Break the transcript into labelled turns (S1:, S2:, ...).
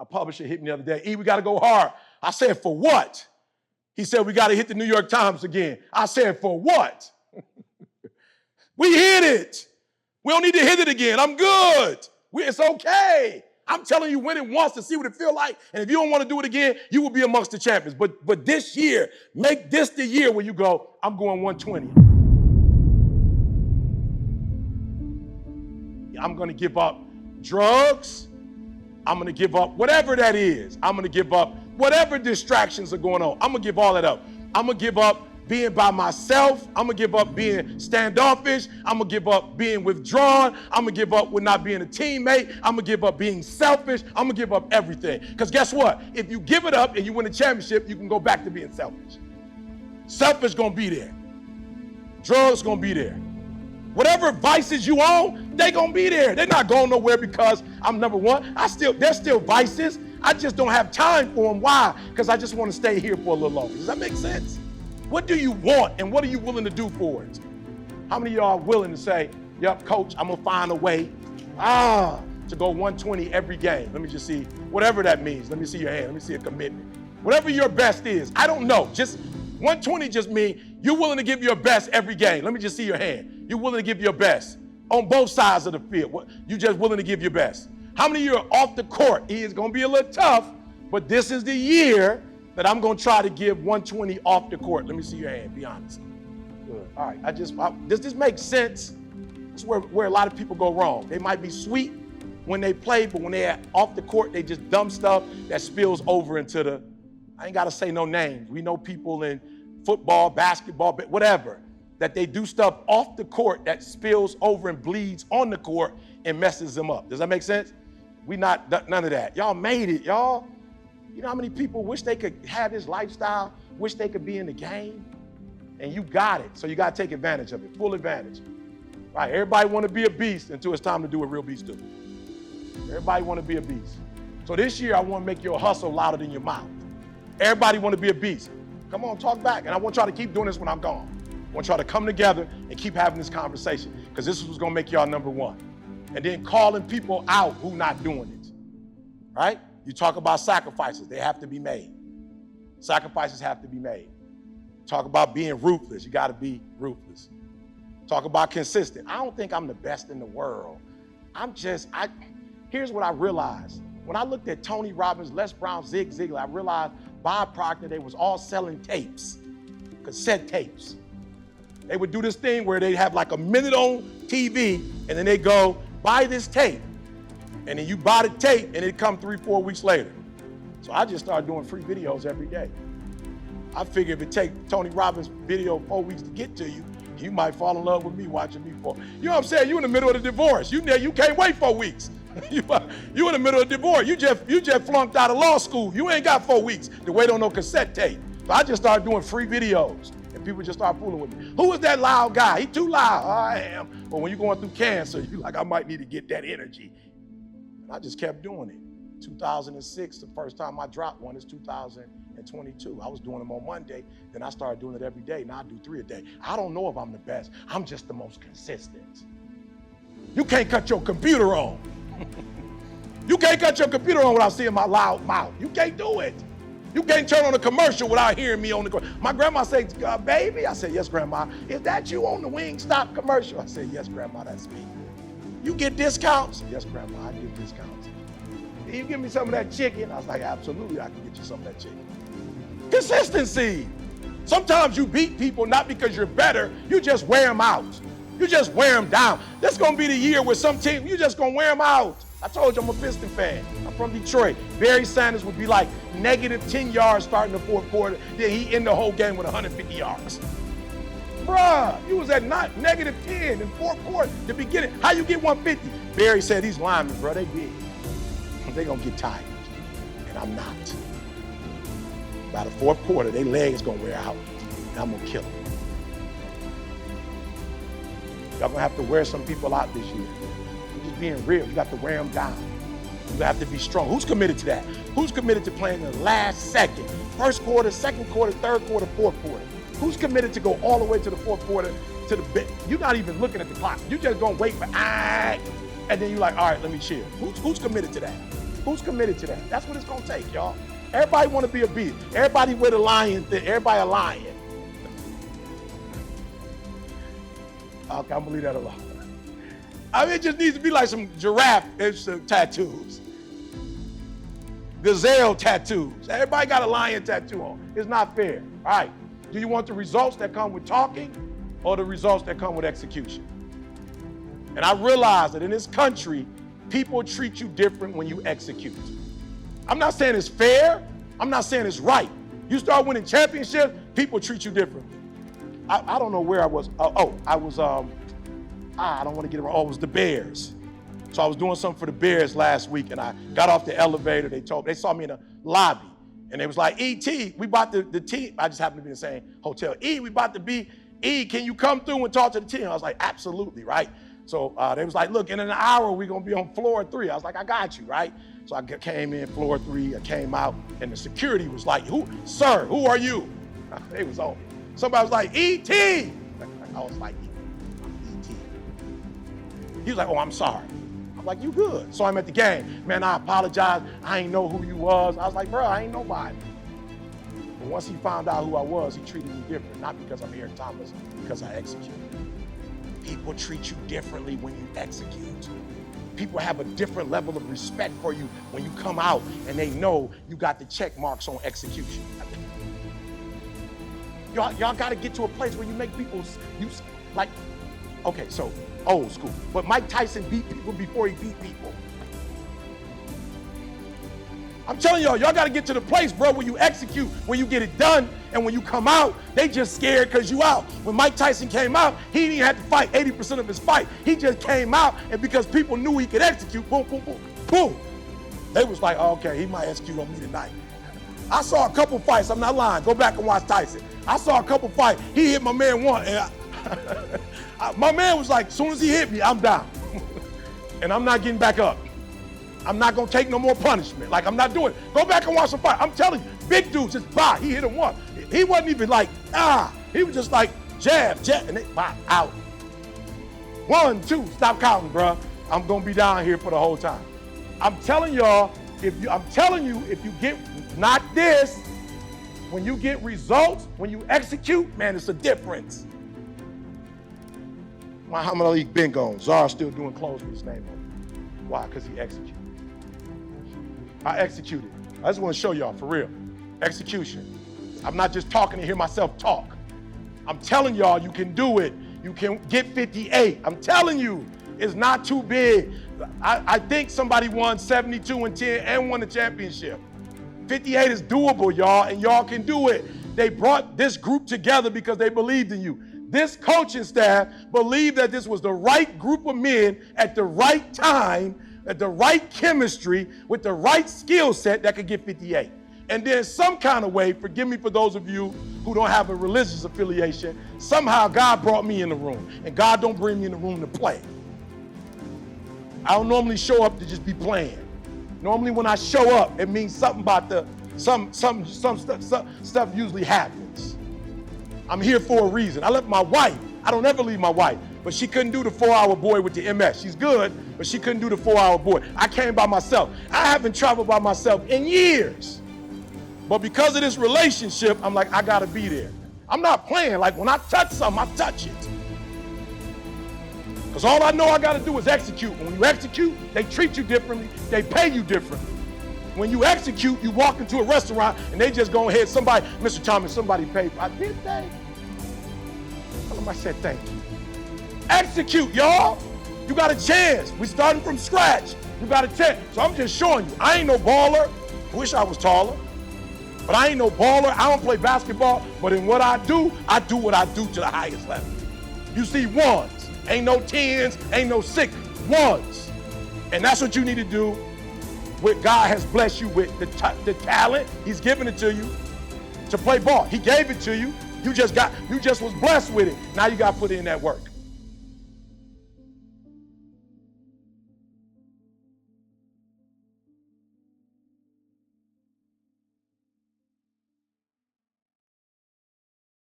S1: My publisher hit me the other day. E, we got to go hard. I said, for what? He said, we got to hit the New York Times again. I said, for what? We hit it. We don't need to hit it again. I'm good. It's okay. I'm telling you, win it once to see what it feels like. And if you don't want to do it again, you will be amongst the champions. But this year, make this the year where you go, I'm going 120. I'm going to give up drugs. I'm going to give up whatever that is. I'm going to give up whatever distractions are going on. I'm going to give all that up. I'm going to give up being by myself. I'm going to give up being standoffish. I'm going to give up being withdrawn. I'm going to give up with not being a teammate. I'm going to give up being selfish. I'm going to give up everything. Because guess what? If you give it up and you win a championship, you can go back to being selfish. Selfish going to be there. Drugs going to be there. Whatever vices you own, they going to be there. They're not going nowhere because I'm number one. There's still vices. I just don't have time for them. Why? Because I just want to stay here for a little longer. Does that make sense? What do you want and what are you willing to do for it? How many of y'all are willing to say, yep, coach, I'm going to find a way to go 120 every game? Let me just see, whatever that means. Let me see your hand. Let me see a commitment. Whatever your best is. I don't know. Just 120 just means you're willing to give your best every game. Let me just see your hand. You're willing to give your best on both sides of the field. You're just willing to give your best. How many of you are off the court? It's going to be a little tough, but this is the year that I'm going to try to give 120 off the court. Let me see your hand. Be honest. Good. All right. Does this make sense? It's where a lot of people go wrong. They might be sweet when they play, but when they're off the court, they just dumb stuff that spills over into I ain't got to say no names. We know people in football, basketball, whatever, that they do stuff off the court that spills over and bleeds on the court and messes them up. Does that make sense? We not none of that. Y'all made it, y'all. You know how many people wish they could have this lifestyle, wish they could be in the game? And you got it, so you got to take advantage of it, full advantage. Right, everybody want to be a beast until it's time to do what real beasts do. Everybody want to be a beast. So this year, I want to make your hustle louder than your mouth. Everybody want to be a beast. Come on, talk back. And I want y'all to keep doing this when I'm gone. I want y'all to come together and keep having this conversation because this is what's going to make y'all number one. And then calling people out who not doing it, right? You talk about sacrifices. They have to be made. Sacrifices have to be made. Talk about being ruthless. You got to be ruthless. Talk about consistent. I don't think I'm the best in the world. Here's what I realized. When I looked at Tony Robbins, Les Brown, Zig Ziglar, I realized Bob Proctor, they was all selling tapes, cassette tapes. They would do this thing where they'd have like a minute on TV and then they go, buy this tape. And then you buy the tape and it'd come 3-4 weeks later. So I just started doing free videos every day. I figure if it takes Tony Robbins' video 4 weeks to get to you, you might fall in love with me watching me for. You know what I'm saying? You in the middle of the divorce. You can't wait 4 weeks. You in the middle of divorce. You just flunked out of law school. You ain't got 4 weeks to wait on no cassette tape. So I just started doing free videos, and people just started fooling with me. Who is that loud guy? He too loud. I am. But when you're going through cancer, you like, I might need to get that energy. And I just kept doing it. 2006, the first time I dropped one is 2022. I was doing them on Monday, then I started doing it every day. Now I do 3 a day. I don't know if I'm the best. I'm just the most consistent. You can't cut your computer on. You can't cut your computer on without seeing my loud mouth. You can't do it. You can't turn on a commercial without hearing me on the commercial. My grandma said, baby, I said, yes, grandma. Is that you on the Wingstop commercial? I said, yes, grandma, that's me. You get discounts? Yes, grandma, I get discounts. Can you give me some of that chicken? I was like, absolutely, I can get you some of that chicken. Consistency. Sometimes you beat people not because you're better, you just wear them out. You just wear them down. This is going to be the year where some team, you just going to wear them out. I told you I'm a Pistons fan. I'm from Detroit. Barry Sanders would be like negative 10 yards starting the fourth quarter. Then he end the whole game with 150 yards. Bruh, you was at negative 10 in fourth quarter, the beginning. How you get 150? Barry said, these linemen, bro, they big. They're going to get tired. And I'm not. By the fourth quarter, their legs going to wear out. And I'm going to kill them. Y'all gonna have to wear some people out this year. You're just being real. You got to wear them down. You have to be strong. Who's committed to that? Who's committed to playing in the last second? First quarter, second quarter, third quarter, fourth quarter. Who's committed to go all the way to the fourth quarter to the bit? You're not even looking at the clock. You're just gonna wait for and then you're like, all right, let me chill. Who's committed to that? Who's committed to that? That's what it's gonna take, y'all. Everybody want to be a bee. Everybody with a lion thing. Everybody a lion. Okay, I'm gonna leave that alone. I mean, it just needs to be like some giraffe tattoos. Gazelle tattoos. Everybody got a lion tattoo on. It's not fair. All right. Do you want the results that come with talking or the results that come with execution? And I realize that in this country, people treat you different when you execute. I'm not saying it's fair. I'm not saying it's right. You start winning championships, people treat you differently. I don't know where I was. I was, I don't want to get it wrong. Oh, it was the Bears. So I was doing something for the Bears last week, and I got off the elevator. They saw me in the lobby, and they was like, E.T., we about the team. I just happened to be in the same hotel. We about to be, can you come through and talk to the team? I was like, absolutely, right? So they was like, look, in an hour, we're going to be on floor 3. I was like, I got you, right? So I came in floor 3, I came out, and the security was like, sir, who are you? They was on. Somebody was like, E.T. I was like, E.T. He was like, oh, I'm sorry. I'm like, you good. So I'm at the game. Man, I apologize. I ain't know who you was. I was like, bro, I ain't nobody. But once he found out who I was, he treated me different. Not because I'm Aaron Thomas, because I execute. People treat you differently when you execute. People have a different level of respect for you when you come out and they know you got the check marks on execution. Y'all got to get to a place where you make people, like, okay, so old school. But Mike Tyson beat people before he beat people. I'm telling y'all got to get to the place, bro, where you execute, where you get it done, and when you come out, they just scared because you out. When Mike Tyson came out, he didn't have to fight 80% of his fight. He just came out, and because people knew he could execute, boom, boom, boom, boom. They was like, oh, okay, he might execute on me tonight. I saw a couple fights, I'm not lying, go back and watch Tyson. I saw a couple fights, he hit my man one, and my man was like, as soon as he hit me, I'm down. And I'm not getting back up. I'm not gonna take no more punishment. Like, I'm not doing it. Go back and watch the fight. I'm telling you, big dude just he hit him one. He wasn't even like, he was just like, jab, and they out. 1, 2, stop counting, bro. I'm gonna be down here for the whole time. I'm telling y'all, if you get, not this, when you get results, when you execute, man, it's a difference. Muhammad Ali been gone. Czar's still doing clothes with his name on it. Why? Because he executed. I executed. I just want to show y'all, for real. Execution. I'm not just talking to hear myself talk. I'm telling y'all you can do it. You can get 58. I'm telling you, it's not too big. I think somebody won 72-10 and won the championship. 58 is doable, y'all, and y'all can do it. They brought this group together because they believed in you. This coaching staff believed that this was the right group of men at the right time, at the right chemistry, with the right skill set that could get 58. And then some kind of way, forgive me for those of you who don't have a religious affiliation, somehow God brought me in the room, and God don't bring me in the room to play. I don't normally show up to just be playing. Normally when I show up, it means something about some stuff usually happens. I'm here for a reason. I left my wife. I don't ever leave my wife, but she couldn't do the 4-hour boy with the MS. She's good, but she couldn't do the 4-hour boy. I came by myself. I haven't traveled by myself in years. But because of this relationship, I'm like, I gotta be there. I'm not playing. Like, when I touch something, I touch it. Because all I know I gotta do is execute. And when you execute, they treat you differently. They pay you differently. When you execute, you walk into a restaurant and they just go ahead, somebody, Mr. Thomas, somebody paid. I did that. Tell them I said thank you. Execute, y'all. You got a chance. We starting from scratch. You got a chance. So I'm just showing you. I ain't no baller. I wish I was taller. But I ain't no baller. I don't play basketball. But in what I do what I do to the highest level. You see ones. Ain't no 10s, ain't no 6, ones. And that's what you need to do. What God has blessed you with, the talent, He's given it to you to play ball. He gave it to you. You just was blessed with it. Now you got to put in that work.